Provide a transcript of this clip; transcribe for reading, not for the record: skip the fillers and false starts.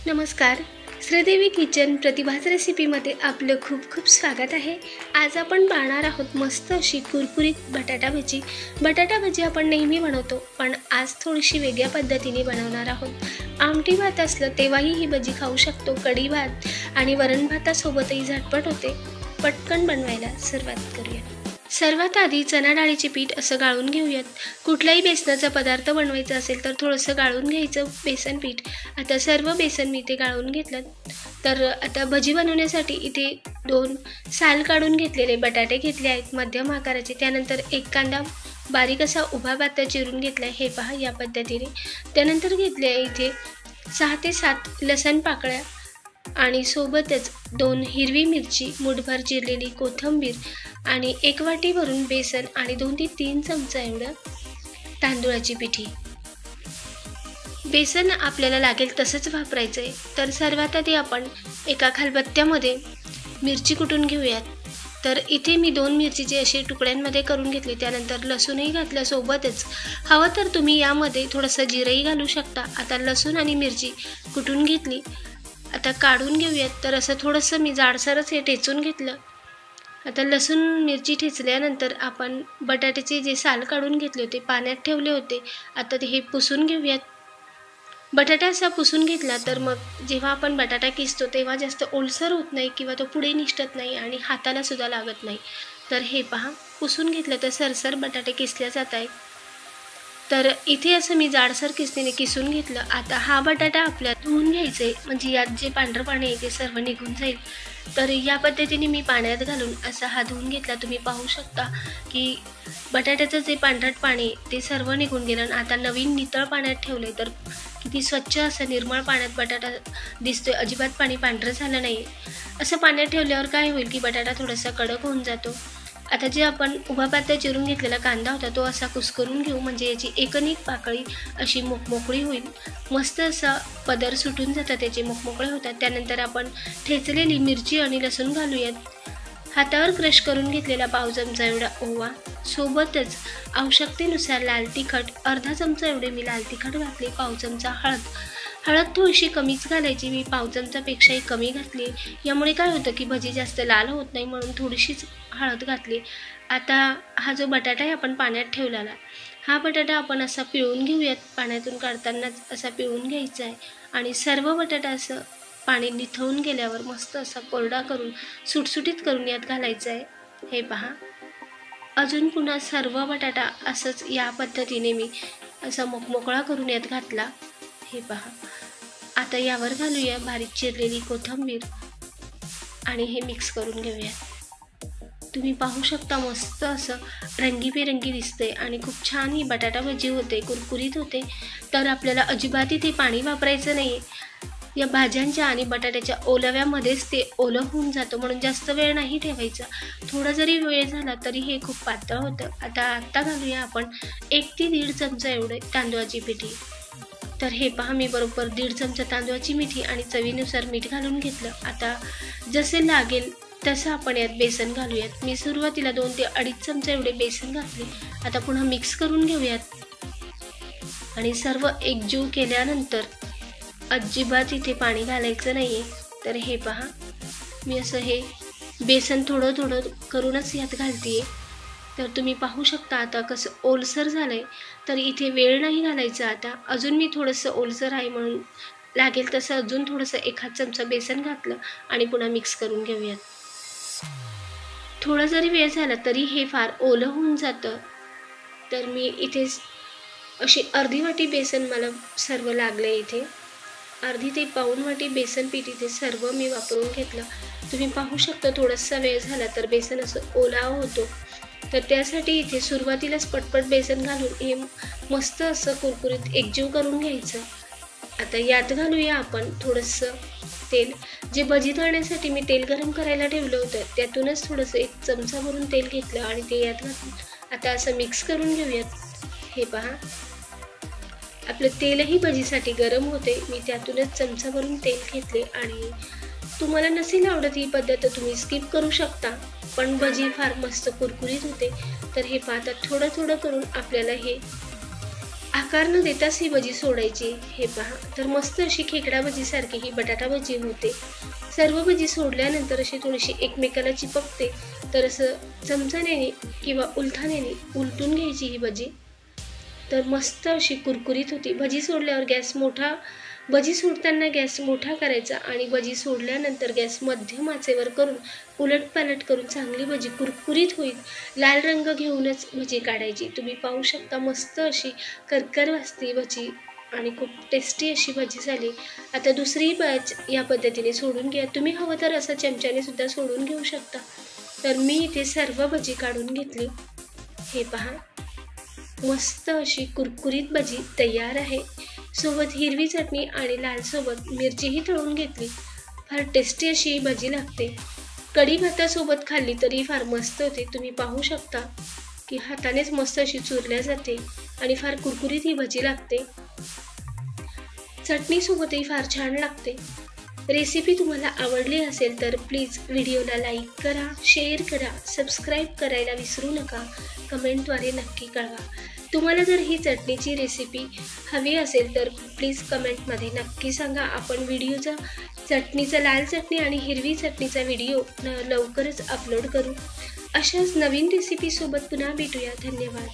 नमस्कार. श्रीदेवी किचन प्रतिभाच रेसिपीमध्ये आपलं खूप खूप स्वागत आहे. आज आपण पाहणार आहोत मस्त अशी कुरकुरीत बटाटा भजी. बटाटा भजी आपण नेहमी बनवतो, पण आज थोडीशी वेगळ्या पद्धतीने बनवणार आहोत. आमटी भात असलं तेव्हाही ही भजी खाऊ शकतो. कढी भात आणि वरण भातासोबतही झटपट होते. पटकन बनवायला सुरुवात करूया. सर्वात आधी चणा डाळीचे पीठ असं गाळून घेऊयात. कुठलाही बेसनाचा पदार्थ बनवायचा असेल तर थोडंसं गाळून घ्यायचं बेसन पीठ. आता सर्व बेसन मी इथे गाळून घेतलं. तर आता भजी बनवण्यासाठी इथे 2 साल काढून घेतलेले बटाटे घेतले आहेत मध्यम आकाराचे. त्यानंतर 1 कांदा बारीक असा उभा पातळ चिरून घेतला आहे, हे पहा या पद्धतीने. त्यानंतर घेतले आहे इथे 6 ते 7 लसण पाकळ्या आणि सोबतच 2 हिरवी मिरची, मुठभर चिरलेली कोथिंबीर आणि 1 वाटी भरून बेसन आणि 2 ते 3 चमचा एवढं तांदूळाची पिठी. बेसन आपल्याला लागेल तसंच वापरायचं आहे. तर सर्वात आधी आपण एका खलबत्त्यामध्ये मिरची कुटून घेऊयात. तर इथे मी 2 मिरचीचे असे तुकड्यांमध्ये करून घेतले. त्यानंतर लसूणही घातलं सोबतच. हवं तर तुम्ही यामध्ये थोडंसं जिरंही घालू शकता. आता लसूण आणि मिरची कुटून घेतली. आता काढून घेऊयात. तर असं थोडंसं मी जाडसरच हे ठेचून घेतलं. आता लसूण मिरची ठेचल्यानंतर आपण बटाट्याचे जे साल काढून घेतले होते पाण्यात ठेवले होते. आता ते हे पुसून घेऊयात. बटाटा असा पुसून घेतला तर मग जेव्हा आपण बटाटा किसतो तेव्हा जास्त ओलसर होत नाही किंवा तो पुढे निष्ठत नाही आणि हाताला सुद्धा लागत नाही. तर हे पहा पुसून घेतलं तर सरसर बटाटे किसले जात आहेत. तर इथे असं मी जाडसर किसणीने किसून घेतलं. आता हा बटाटा आपल्याला धुवून घ्यायचा आहे, म्हणजे यात जे पांढरं पाणी आहे ते सर्व निघून जाईल. तर या पद्धतीने मी पाण्यात घालून असा हा धुवून घेतला. तुम्ही पाहू शकता की बटाट्याचं जे पांढरट पाणी ते सर्व निघून गेलं आणि आता नवीन नितळ पाण्यात ठेवले. तर किती स्वच्छ असं निर्मळ पाण्यात बटाटा दिसतोय. अजिबात पाणी पांढरं झालं नाही. असं पाण्यात ठेवल्यावर काय होईल की बटाटा थोडासा कडक होऊन जातो. आता जे आपण उभा पातळ चिरून घेतलेला कांदा होता तो असा कुस्करून घेऊ, म्हणजे याची एकनिक पाकळी अशी मोकळी होईल. मस्त असा पदर सुटून जातात, त्याचे मोकळे होतात. त्यानंतर आपण ठेचलेली मिरची आणि लसूण घालूयात. हातावर क्रश करून घेतलेला पाव चमचा एवढा ओवा, सोबतच आवश्यकतेनुसार लाल तिखट अर्धा चमचा एवढे मी लाल तिखट घातले. पाव चमचा हळद थोडीशी कमीच घालायची, मी पाव चमचापेक्षाही कमी घातली. यामुळे काय होतं की भजी जास्त लाल होत नाही, म्हणून थोडीशीच हळद घातली. आता हा जो बटाटा आहे आपण पाण्यात ठेवलेला, हा बटाटा आपण असा पिळून घेऊयात. पाण्यातून काढतानाच असा पिळून घ्यायचा आहे आणि सर्व बटाटा असं पाणी निथळून गेल्यावर मस्त असा कोरडा करून सुटसुटीत करून यात घालायचा आहे. हे पहा. अजून पुन्हा सर्व बटाटा असंच या पद्धतीने मी असा मोकळा करून यात घातला. हे पहा. आता यावर घालूया बारीक चिरलेली कोथिंबीर आणि हे मिक्स करून घेऊया. तुम्ही पाहू शकता मस्त असं रंगीबेरंगी दिसते आणि खूप छान ही बटाटा भजी होते, कुरकुरीत होते. तर आपल्याला अजिबात इथे पाणी वापरायचं नाही. या भाज्यांच्या आणि बटाट्याच्या ओलव्यामध्येच ते ओलं होऊन जातं, म्हणून जास्त वेळ नाही ठेवायचा. थोडा जरी वेळ झाला तरी हे खूप पातळ होतं. आता घालूया आपण 1 ते 1.5 चमचा एवढे तांदूळाची पिठी. तर हे पहा मी बरोबर 1.5 चमचा तांदूळाची मिठी आणि चवीनुसार मीठ घालून घेतलं. आता जसे लागेल तसं आपण यात बेसन घालूयात. मी सुरुवातीला 2 ते 2.5 चमचा एवढे बेसन घातले. आता पुन्हा मिक्स करून घेऊयात आणि सर्व एकजीव केल्यानंतर अजिबात इथे पाणी घालायचं नाही आहे. तर हे पहा मी असं हे बेसन थोडं करूनच यात घालते आहे. तर तुम्ही पाहू शकता आता कसं ओलसर झालं आहे. तर इथे वेळ नाही घालायचा. आता अजून मी थोडंसं ओलसर आहे म्हणून लागेल तसं अजून थोडंसं 1 चमचा बेसन घातलं आणि पुन्हा मिक्स करून घेऊयात. थोडा जरी वेळ झाला तरी हे फार ओलं होऊन जातं. तर मी इथे अशी अर्धी वाटी बेसन मला सर्व लागलं आहे. इथे अर्धी ते पाऊण वाटी बेसन पीठ इथे सर्व मी वापरून घेतलं. तुम्ही पाहू शकता थोडासा वेळ झाला तर बेसन असं ओलावा होतो. तर त्यासाठी इथे सुरुवातीलाच पटपट बेसन घालून हे मस्त असं कुरकुरीत एकजीव करून घ्यायचं. आता यात घालूया आपण थोडंसं तेल. जे भजी तळण्यासाठी मी तेल गरम करायला ठेवलं होतं त्यातूनच थोडंसं 1 चमचा भरून तेल घेतलं आणि ते यात घालून आता असं मिक्स करून घेऊयात. हे पहा आपलं तेलही भजीसाठी गरम होते. मी त्यातूनच चमचा भरून तेल घेतले आणि तुम्हाला नसेल आवडत ही पद्धत तुम्ही स्किप करू शकता, पण भजी फार मस्त कुरकुरीत होते. तर हे पाहता थोडं करून आपल्याला हे आकार न देताच ही भजी सोडायची। हे पहा, तर मस्त अशी खेकडा भजीसारखी ही बटाटा भजी होते। सर्व भजी सोडल्यानंतर अशी थोडीशी एकमेकाला चिपकते, तर असं चमचाने किंवा उलथाण्याने उलटून घ्यायची ही भजी। तर मस्त अशी कुरकुरीत होती। भजी सोडल्यावर भजी सोडताना गॅस मोठा करायचा आणि भजी सोडल्यानंतर गॅस मध्यम आचेवर करून उलटपालट करून चांगली भजी कुरकुरीत होईल लाल रंग घेऊनच भजी काढायची। तुम्ही पाहू शकता मस्त अशी करकर वाजते भजी आणि खूप टेस्टी अशी भजी झाली। आता दुसरी बॅच या पद्धतीने सोडून घ्या। तुम्ही हवं तर असं चमच्याने सुद्धा सोडून घेऊ शकता। तर मी इथे सर्व भजी काढून घेतली। हे पहा, मस्त अशी कुरकुरीत भजी तयार आहे। सोबत हिरवी चटणी आणि लाल सोबत मिरचीही तळून घेतली। फार टेस्टी अशी ही भजी लागते। कढी भातासोबत खाल्ली तरी फार मस्त होते। तुम्ही पाहू शकता की हातानेच मस्त अशी चुरल्या जाते आणि फार कुरकुरीत ही भजी लागते। चटणीसोबतही फार छान लागते। रेसिपी तुम्हाला आवडली असेल तर प्लीज व्हिडिओला लाईक करा, शेअर करा, सबस्क्राईब करायला विसरू नका। कमेंटद्वारे नक्की कळवा। तुम्हाला जर ही चटणीची रेसिपी हवी असेल तर प्लीज कमेंटमध्ये नक्की सांगा। आपण चटणीचा लाल चटणी आणि हिरवी चटणीचा व्हिडिओ लवकरच अपलोड करू। अशाच नवीन रेसिपीसोबत पुन्हा भेटूया। धन्यवाद।